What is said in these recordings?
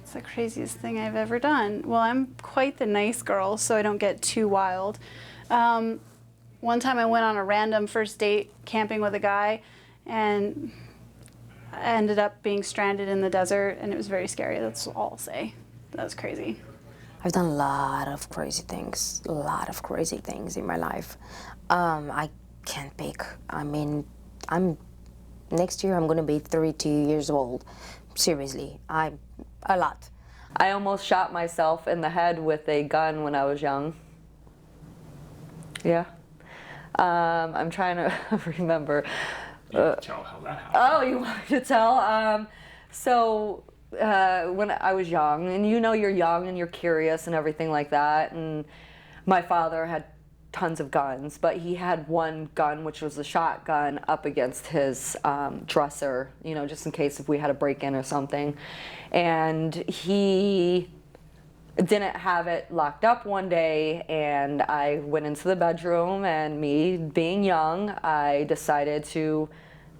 It's the craziest thing I've ever done. Well, I'm quite the nice girl, so I don't get too wild. One time I went on a random first date camping with a guy, and I ended up being stranded in the desert, and it was very scary. That's all I'll say. That was crazy. I've done a lot of crazy things in my life. I can't pick. I mean, next year I'm gonna be 32 years old. Seriously, a lot. I almost shot myself in the head with a gun when I was young. Yeah. I'm trying to remember. You can tell how that happened. Oh, you want me to tell? So when I was young, and you know you're young and you're curious and everything like that, and my father had tons of guns, but he had one gun, which was a shotgun, up against his dresser, you know, just in case if we had a break-in or something. And he didn't have it locked up one day, and I went into the bedroom, and me being young, I decided to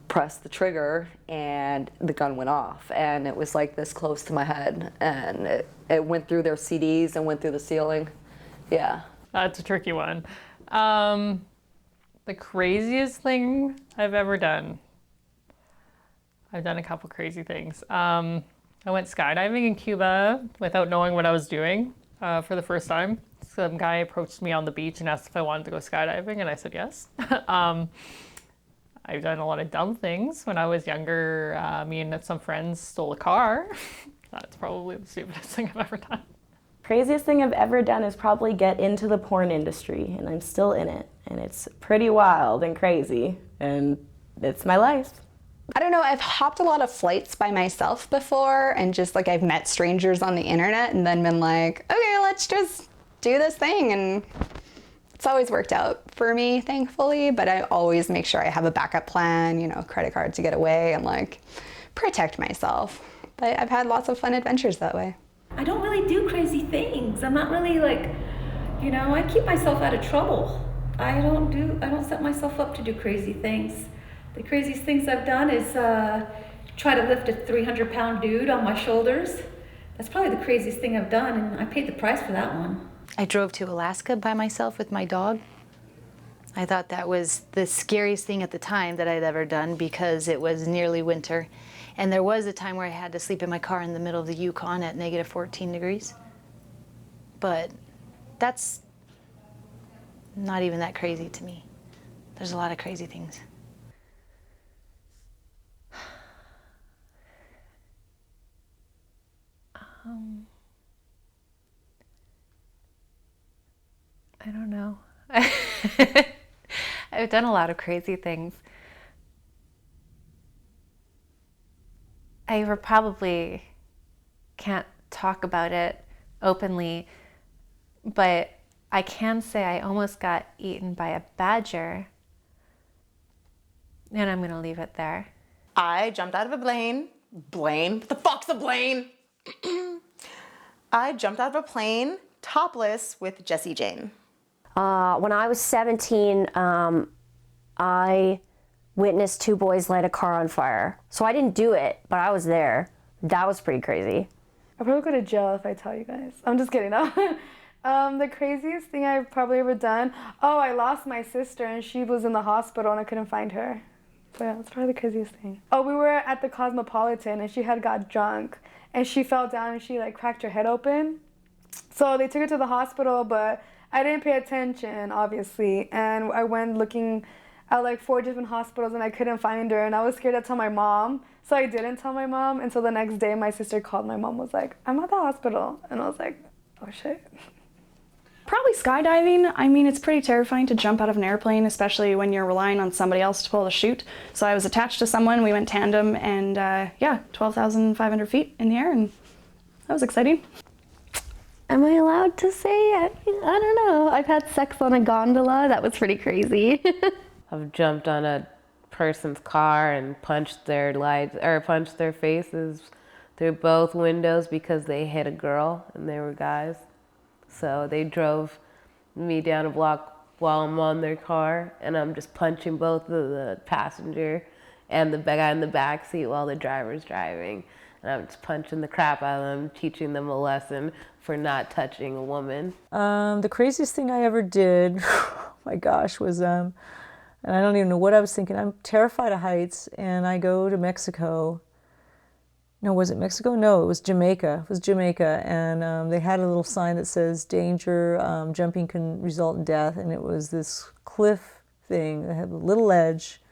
press the trigger, and the gun went off, and it was like this close to my head, and it went through their CDs and went through the ceiling. Yeah. That's a tricky one. The craziest thing I've ever done. I've done a couple crazy things. I went skydiving in Cuba without knowing what I was doing for the first time. Some guy approached me on the beach and asked if I wanted to go skydiving, and I said yes. I've done a lot of dumb things. When I was younger, me and some friends stole a car. That's probably the stupidest thing I've ever done. Craziest thing I've ever done is probably get into the porn industry, and I'm still in it. And it's pretty wild and crazy, and it's my life. I don't know, I've hopped a lot of flights by myself before, and just like I've met strangers on the internet and then been like, okay, let's just do this thing. And it's always worked out for me, thankfully, but I always make sure I have a backup plan, you know, credit card to get away and like protect myself. But I've had lots of fun adventures that way. I don't really do crazy things. I'm not really like, you know, I keep myself out of trouble. I don't set myself up to do crazy things. The craziest things I've done is try to lift a 300-pound dude on my shoulders. That's probably the craziest thing I've done, and I paid the price for that one. I drove to Alaska by myself with my dog. I thought that was the scariest thing at the time that I'd ever done because it was nearly winter. And there was a time where I had to sleep in my car in the middle of the Yukon at negative 14 degrees. But that's not even that crazy to me. There's a lot of crazy things. I don't know. I've done a lot of crazy things. I probably can't talk about it openly, but I can say I almost got eaten by a badger, and I'm gonna leave it there. I jumped out of a plane. What the fuck's a plane? I jumped out of a plane, topless, with Jessie Jane. When I was 17, I witnessed two boys light a car on fire. So I didn't do it, but I was there. That was pretty crazy. I'll probably go to jail if I tell you guys. I'm just kidding, no. The craziest thing I've probably ever done, I lost my sister and she was in the hospital and I couldn't find her. So yeah, that's probably the craziest thing. We were at the Cosmopolitan and she had got drunk and she fell down and she like cracked her head open. So they took her to the hospital, but I didn't pay attention, obviously. And I went looking at like 4 different hospitals and I couldn't find her and I was scared to tell my mom. So I didn't tell my mom until the next day my sister called. My mom was like, I'm at the hospital. And I was like, oh shit. Probably skydiving. I mean, it's pretty terrifying to jump out of an airplane, especially when you're relying on somebody else to pull the chute. So I was attached to someone, we went tandem, and 12,500 feet in the air, and that was exciting. Am I allowed to say? I don't know. I've had sex on a gondola. That was pretty crazy. I've jumped on a person's car and punched their faces through both windows because they hit a girl and they were guys. So they drove me down a block while I'm on their car, and I'm just punching both the passenger and the guy in the back seat while the driver's driving. And And I'm just punching the crap out of them, teaching them a lesson for not touching a woman. The craziest thing I ever did, oh my gosh, was, and I don't even know what I was thinking. I'm terrified of heights, and I go to Mexico. No, was it Mexico? No, it was Jamaica. It was Jamaica, and they had a little sign that says, danger, jumping can result in death, and it was this cliff thing that had a little ledge,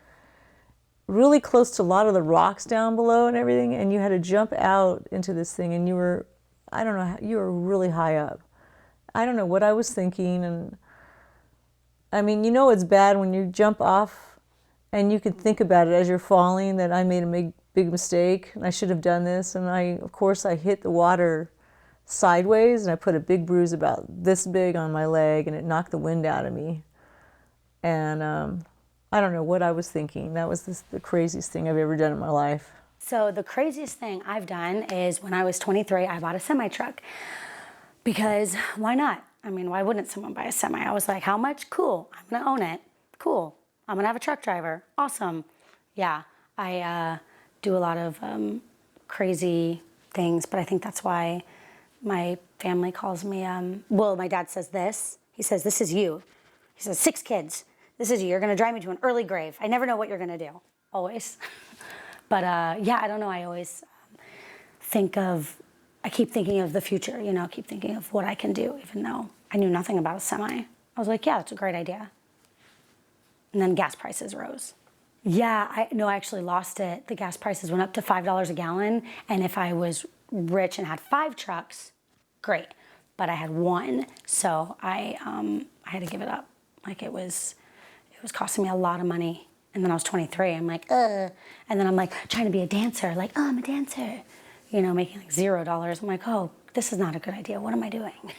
really close to a lot of the rocks down below and everything, and you had to jump out into this thing, and you were, I don't know, you were really high up. I don't know what I was thinking, and I mean, you know it's bad when you jump off and you can think about it as you're falling, that I made a big mistake and I should have done this, and of course I hit the water sideways and I put a big bruise about this big on my leg, and it knocked the wind out of me. And I don't know what I was thinking. That was the craziest thing I've ever done in my life. So the craziest thing I've done is when I was 23, I bought a semi-truck. Because why not? I mean, why wouldn't someone buy a semi? I was like, how much? Cool, I'm gonna own it. Cool, I'm gonna have a truck driver. Awesome. Yeah, I do a lot of crazy things, but I think that's why my family calls me, well, my dad says this. He says, this is you. He says, 6 kids. This is you. You're gonna drive me to an early grave. I never know what you're gonna do, always. But yeah, I don't know, I always I keep thinking of the future, you know, I keep thinking of what I can do, even though I knew nothing about a semi. I was like, yeah, that's a great idea. And then gas prices rose. Yeah, I actually lost it. The gas prices went up to $5 a gallon, and if I was rich and had 5 trucks, great. But I had 1, so I had to give it up. Like it was costing me a lot of money. And then I was 23, I'm like, And then I'm like trying to be a dancer, like, oh, I'm a dancer. You know, making like $0. I'm like, oh, this is not a good idea. What am I doing?